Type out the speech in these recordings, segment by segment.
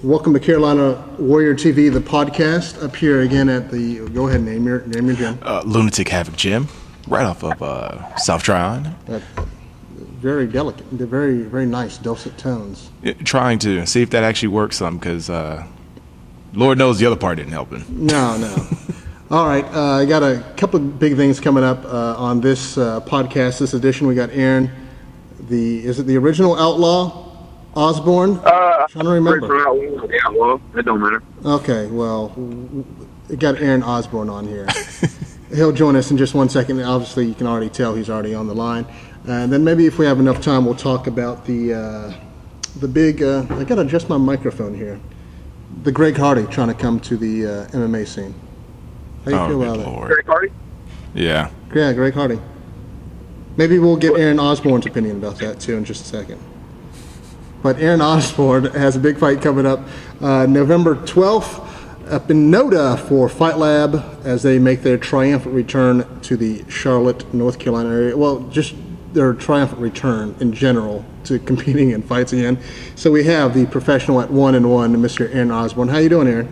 Welcome to Carolina Warrior TV, the podcast. Up here again at the. Go ahead, name your gym. Lunatic Havoc Gym, right off of South Tryon. Very delicate, very very nice, dulcet tones. Trying to see if that actually works some, because Lord knows the other part didn't help him. No. All right, I got a couple of big things coming up on this podcast. This edition, we got Erin. Is it the original Outlaw? Osborne? I'm trying to remember. Outlaw. It don't matter. Okay, well, we got Erin Osborne on here. He'll join us in just 1 second. Obviously, you can already tell he's already on the line. And then maybe if we have enough time, we'll talk about the big. I got to adjust my microphone here. The Greg Hardy trying to come to the MMA scene. How do you feel about that? Greg Hardy? Yeah. Yeah, Greg Hardy. Maybe we'll get Erin Osborne's opinion about that too in just a second. But Erin Osborne has a big fight coming up November 12th up in NODA for Fight Lab as they make their triumphant return to the Charlotte, North Carolina area. Well, just their triumphant return in general to competing in fights again. So we have the professional at 1-1, Mr. Erin Osborne. How you doing, Erin?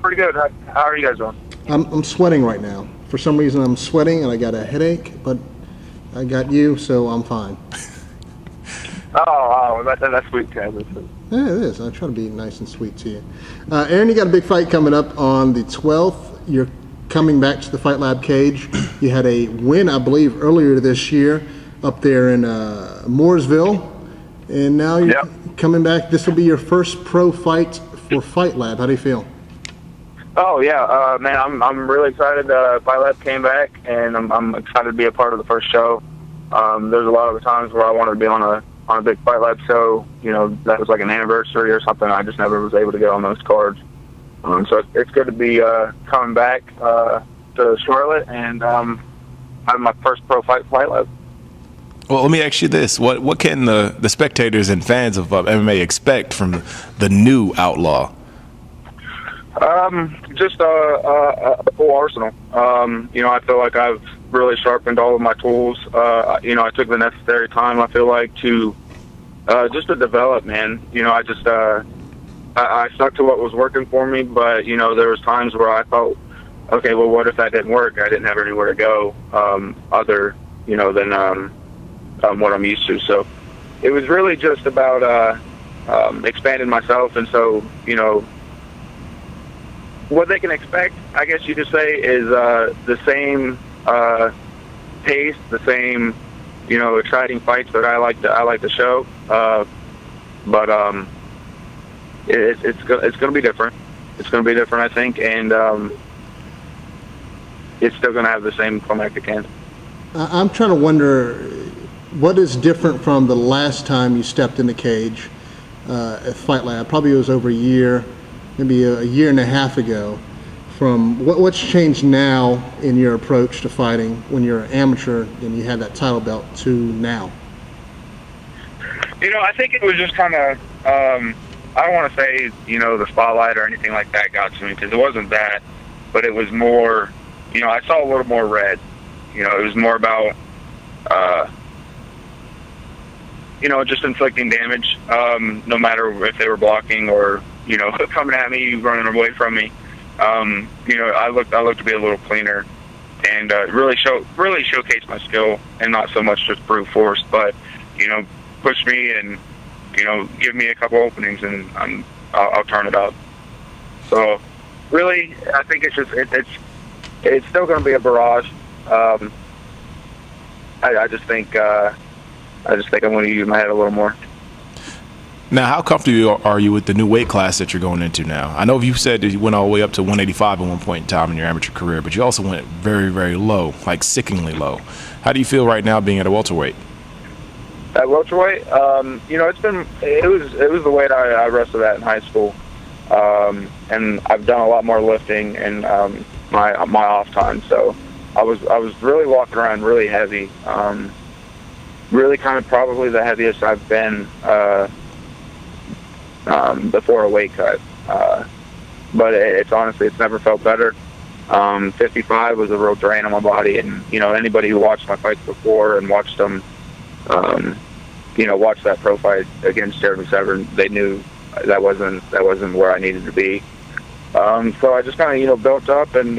Pretty good. How are you guys doing? I'm sweating right now. For some reason, I'm sweating and I got a headache, but I got you, so I'm fine. Oh, that's sweet, Kaz. Yeah, it is. I try to be nice and sweet to you. Erin, you got a big fight coming up on the 12th. You're coming back to the Fight Lab cage. You had a win, I believe, earlier this year up there in Mooresville. And now you're coming back. This will be your first pro fight for Fight Lab. How do you feel? Oh, yeah. Man, I'm really excited Fight Lab came back, and I'm excited to be a part of the first show. There's a lot of the times where I wanted to be on a big Fight Lab show, that was like an anniversary or something. I just never was able to get on those cards. So it's good to be coming back to Charlotte and having my first pro Fight Lab. Well, let me ask you this. What can the spectators and fans of MMA expect from the new Outlaw? Just a full arsenal. I feel like I've really sharpened all of my tools. I took the necessary time, I feel like, to just to develop, man. I stuck to what was working for me, but, there was times where I felt, okay, well, what if that didn't work? I didn't have anywhere to go other, than what I'm used to. So it was really just about expanding myself. And so, what they can expect, I guess you could say, is the same pace, the same, exciting fights that I like to show. But it's going to be different. It's going to be different, I think, and it's still going to have the same climactic end. I'm trying to wonder what is different from the last time you stepped in the cage at Fight Lab. Probably it was over a year, maybe a year and a half ago. From what's changed now in your approach to fighting when you're an amateur and you had that title belt to now? I think it was just kind of, I don't want to say, the spotlight or anything like that got to me, because it wasn't that, but it was more, I saw a little more red. It was more about, just inflicting damage, no matter if they were blocking or, coming at me, running away from me. I looked to be a little cleaner and really showcase my skill, and not so much just brute force, but push me and give me a couple openings, and I'll turn it up. So really, I think it's still going to be a barrage. I just think I'm going to use my head a little more. Now, how comfortable are you with the new weight class that you're going into now? I know you said that you went all the way up to 185 at one point in time in your amateur career, but you also went very, very low, like sickeningly low. How do you feel right now being at a welterweight? At welterweight, it was the weight I wrestled at in high school, and I've done a lot more lifting in my off time. So I was really walking around really heavy, really kind of probably the heaviest I've been before a weight cut. But it's honestly, it's never felt better. 55 was a real drain on my body, and anybody who watched my fights before and watched them, watched that pro fight against Jeremy Severn, they knew that wasn't where I needed to be. So I just kind of, built up and,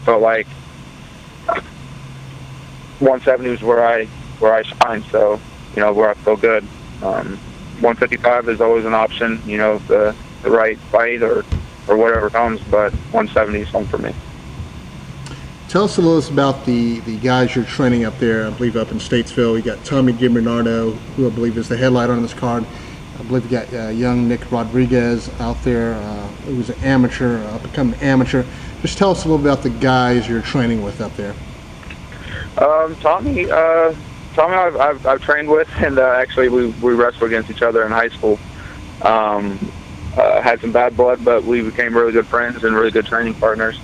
felt like 170 was where I shine. So, where I feel good. 155 is always an option, if the right fight or whatever comes, but 170 is home for me. Tell us a little about the guys you're training up there. I believe up in Statesville, you got Tommy G Bernardo, who I believe is the headliner on this card. I believe you got young Nick Rodriguez out there, who's an amateur, becoming an amateur. Just tell us a little about the guys you're training with up there. Tommy, I've trained with, and actually we wrestled against each other in high school. Had some bad blood, but we became really good friends and really good training partners.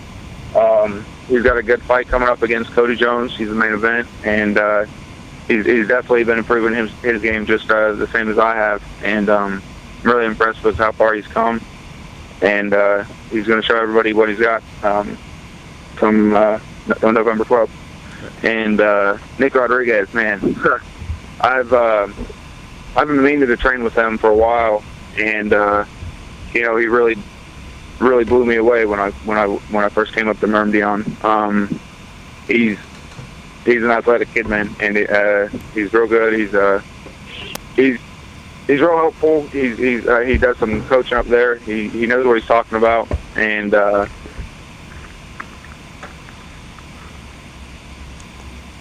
He's got a good fight coming up against Cody Jones. He's the main event, and he's definitely been improving his game just the same as I have. And I'm really impressed with how far he's come. And he's going to show everybody what he's got come November 12th. And Nick Rodriguez, man, I've been meaning to train with him for a while, and he really blew me away when I first came up to Myrmidon. He's an athletic kid, man, and he's real good. He's real helpful. He does some coaching up there. He knows what he's talking about, and all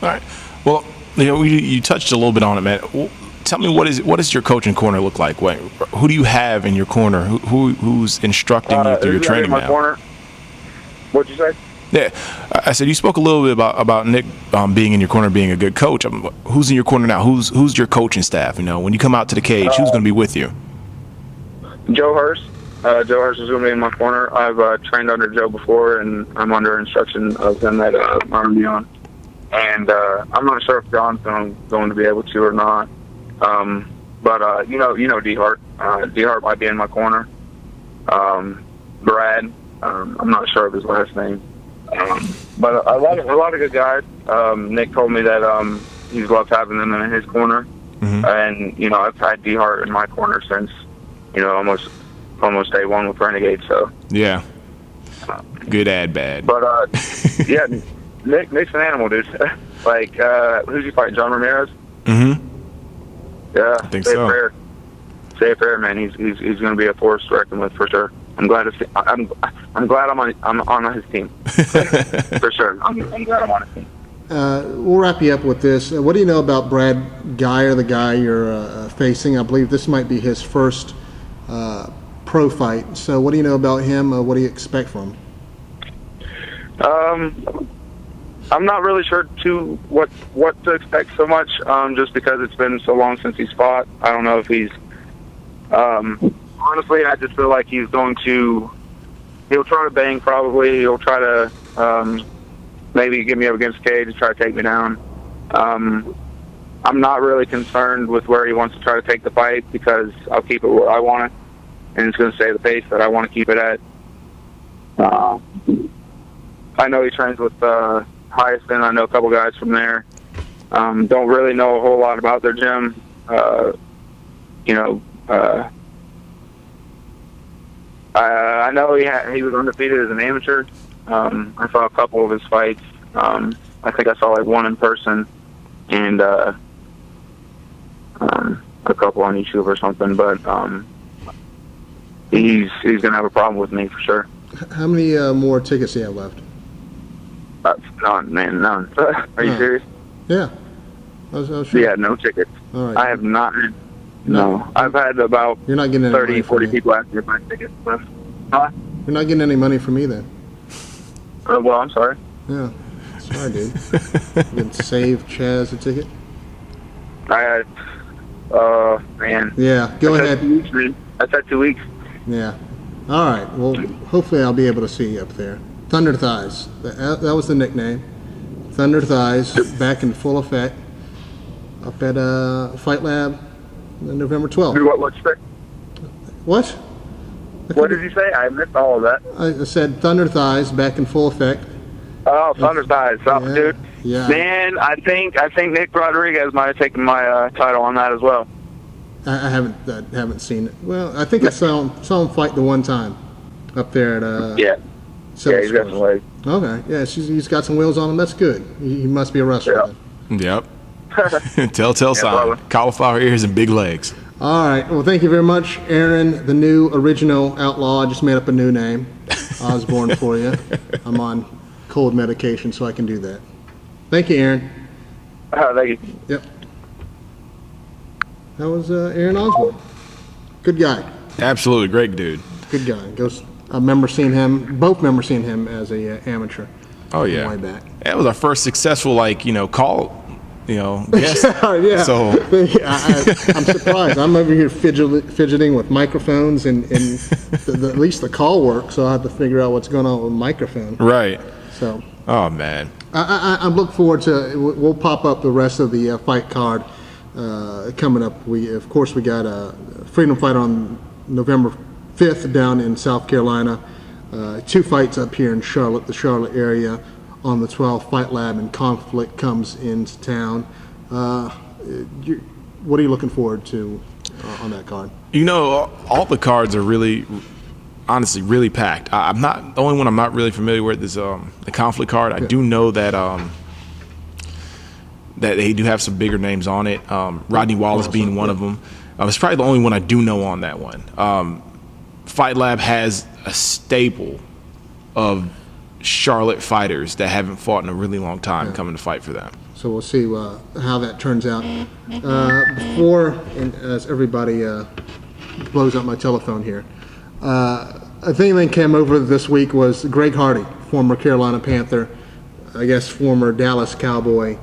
right. Well, you touched a little bit on it, man. Well, tell me, what does your coaching corner look like? Who do you have in your corner? Who's instructing you through your training now? Corner? What'd you say? Yeah, I said you spoke a little bit about Nick being in your corner, being a good coach. Who's in your corner now? Who's your coaching staff? When you come out to the cage, who's going to be with you? Joe Hurst. Joe Hurst is going to be in my corner. I've trained under Joe before, and I'm under instruction of him at Myrmidon. And I'm not sure if John's going to be able to or not. But D Hart. D Hart might be in my corner. Brad. I'm not sure of his last name. But a lot of good guys. Nick told me that he's loved having them in his corner. Mm-hmm. And I've had D Hart in my corner since almost day one with Renegade. So yeah, good ad bad. But yeah. Nick's an animal, dude. Like, who's he fighting? John Romero? Mm-hmm. Yeah, I think so. Say it fair, man. He's going to be a force to reckon with for sure. I'm glad I'm glad I'm on his team for sure. I'm glad I'm on his team. We'll wrap you up with this. What do you know about Brad Geyer, the guy you're facing? I believe this might be his first pro fight. So, what do you know about him? What do you expect from him? I'm not really sure what to expect so much, just because it's been so long since he's fought. I don't know if he's honestly, I just feel like he'll try to bang probably. He'll try to maybe get me up against the cage and try to take me down. I'm not really concerned with where he wants to try to take the fight, because I'll keep it where I want it, and it's going to stay the pace that I want to keep it at. I know he trains with Hyacin. I know a couple guys from there. Don't really know a whole lot about their gym. I know he was undefeated as an amateur. I saw a couple of his fights. I think I saw like one in person, and a couple on YouTube or something. But he's gonna have a problem with me for sure. How many more tickets do you have left? None, man, none. Are you serious? Yeah. I was sure. Yeah, no tickets. All right. I have not. No. I've had about You're not getting any 30, money 40 people ask me if I have tickets left. Huh? You're not getting any money from me then. Well, I'm sorry. Yeah. Sorry, dude. You can save Chaz a ticket? Man. Yeah, go ahead. 2 weeks, man. I said 2 weeks. Yeah. All right. Well, hopefully I'll be able to see you up there. Thunder Thighs. That was the nickname. Thunder Thighs, back in full effect, up at Fight Lab on November 12th. What's that? What? What did you say? I missed all of that. I said Thunder Thighs, back in full effect. Oh, Thunder Thighs. Yeah, Dude. Yeah. Man, I think Nick Rodriguez might have taken my title on that as well. I haven't seen it. Well, I think I saw him fight the one time up there at Yeah, he's got some legs. Okay, yeah, he's got some wheels on him. That's good. He must be a wrestler. Yeah. Yep. Telltale sign. probably. Cauliflower ears and big legs. All right. Well, thank you very much, Erin, the new original Outlaw. I just made up a new name, Osborne, for you. I'm on cold medication, so I can do that. Thank you, Erin. Thank you. Yep. That was Erin Osborne. Good guy. Absolutely great dude. Good guy. I remember seeing him. Both remember seeing him as a amateur. Oh yeah. Way back. That was our first successful call. Guest. Yeah. So I'm surprised. I'm over here fidgeting with microphones, and at least the call works. So I have to figure out what's going on with the microphone. right. So. Oh man. I look forward to. We'll pop up the rest of the fight card coming up. We got a Freedom Fight on November 5th down in South Carolina. 2 fights up here in Charlotte, the Charlotte area. On the 12th, Fight Lab and Conflict comes into town. What are you looking forward to on that card? All the cards are really, honestly, really packed. I'm not the only one I'm not really familiar with is the Conflict card. I do know that that they do have some bigger names on it. Rodney Wallace being one of them. It's probably the only one I do know on that one. Fight Lab has a staple of Charlotte fighters that haven't fought in a really long time coming to fight for them. So we'll see how that turns out. Before, and as everybody blows up my telephone here, a thing that came over this week was Greg Hardy, former Carolina Panther, I guess former Dallas Cowboy,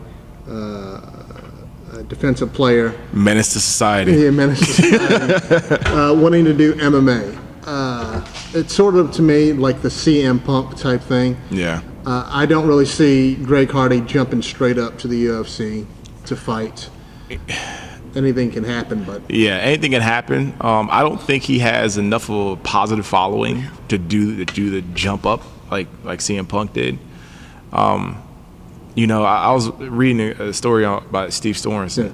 defensive player. Menace to society. Yeah, menace to society. Wanting to do MMA. It's sort of, to me, like the CM Punk type thing. Yeah. I don't really see Greg Hardy jumping straight up to the UFC to fight. Anything can happen, but yeah, anything can happen. I don't think he has enough of a positive following to do the jump up like CM Punk did. I was reading a story about Steve Sorensen,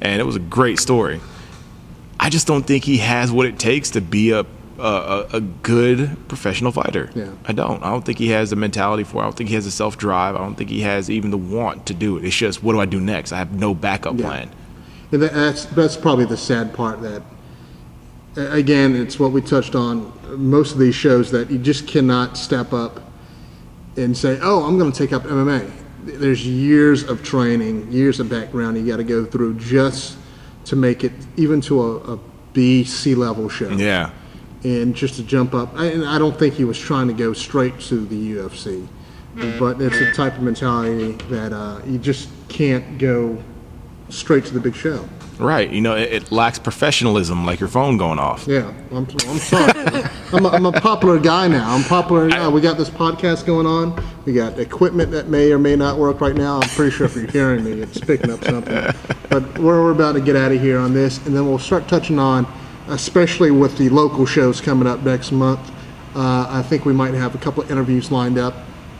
and it was a great story. I just don't think he has what it takes to be a good professional fighter. Yeah. I don't think he has the mentality for it. I don't think he has the self-drive. I don't think he has even the want to do it. It's just, what do I do next? I have no backup plan. And that's probably the sad part, that, again, it's what we touched on most of these shows, that you just cannot step up and say, oh, I'm going to take up MMA. There's years of training, years of background you got to go through just to make it even to a B, C level show. Yeah. And just to jump up, I don't think he was trying to go straight to the UFC, but it's a type of mentality that you just can't go straight to the big show. Right. It lacks professionalism, like your phone going off. Yeah, I'm sorry. I'm a popular guy now. I'm popular now. We got this podcast going on. We got equipment that may or may not work right now. I'm pretty sure if you're hearing me, it's picking up something. But we're about to get out of here on this, and then we'll start touching on, especially with the local shows coming up next month. I think we might have a couple of interviews lined up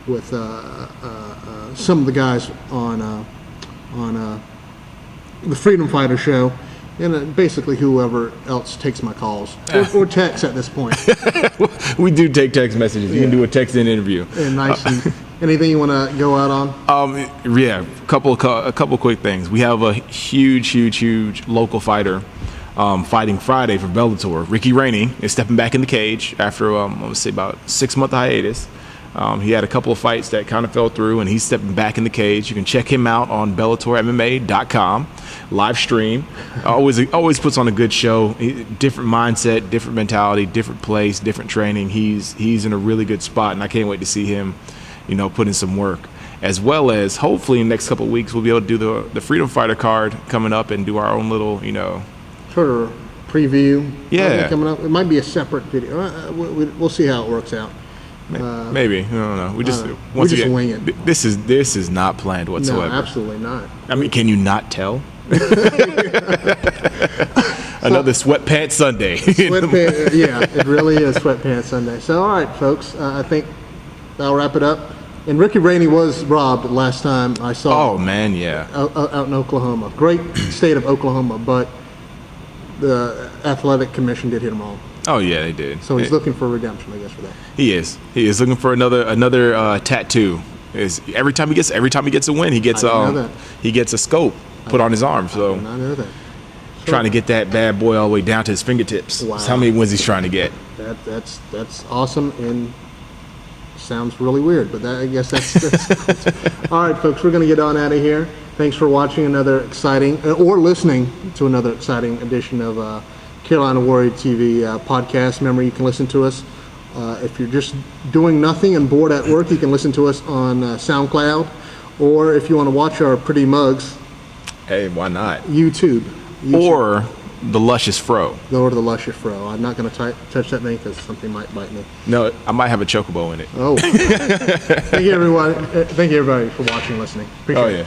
with some of the guys on the Freedom Fighter show, and basically whoever else takes my calls or text at this point. We do take text messages. You can do a text-in interview. And nice. Anything you want to go out on? Yeah, a couple quick things. We have a huge local fighter fighting Friday for Bellator. Ricky Rainey is stepping back in the cage after I would say about 6-month hiatus. He had a couple of fights that kind of fell through, and he's stepping back in the cage. You can check him out on BellatorMMA.com, live stream. Always puts on a good show. Different mindset, different mentality, different place, different training. He's in a really good spot, and I can't wait to see him, put in some work. As well as, hopefully, in the next couple of weeks, we'll be able to do the Freedom Fighter card coming up and do our own little, sort of preview. Yeah. Coming up. It might be a separate video. We'll see how it works out. Maybe, I don't know. We just wing it. This is not planned whatsoever. No, absolutely not. I mean, can you not tell? Another sweatpants Sunday. Yeah, it really is sweatpants Sunday. So, all right, folks, I think I'll wrap it up. And Ricky Rainey was robbed last time I saw. Oh man, yeah. Out in Oklahoma, great state of Oklahoma, but the athletic commission did hit him wrong. Oh yeah, they did. So he's looking for redemption, I guess, for that. He is looking for another tattoo. Every time he gets a win, he gets a scope put on his arm. So I did not know that. trying to get that bad boy all the way down to his fingertips. Wow. That's how many wins he's trying to get. That's awesome and sounds really weird, but I guess that's all right, folks. We're going to get on out of here. Thanks for watching another exciting or listening to another exciting edition of Carolina Warrior TV podcast. Remember, you can listen to us if you're just doing nothing and bored at work. You can listen to us on SoundCloud, or if you want to watch our pretty mugs, Hey, why not? YouTube. Or the Luscious Fro. Go to the Luscious Fro. I'm not going to touch that thing because something might bite me. No, I might have a chocobo in it. Oh. Thank you, everyone. Thank you, everybody, for watching and listening. Appreciate it. Yeah.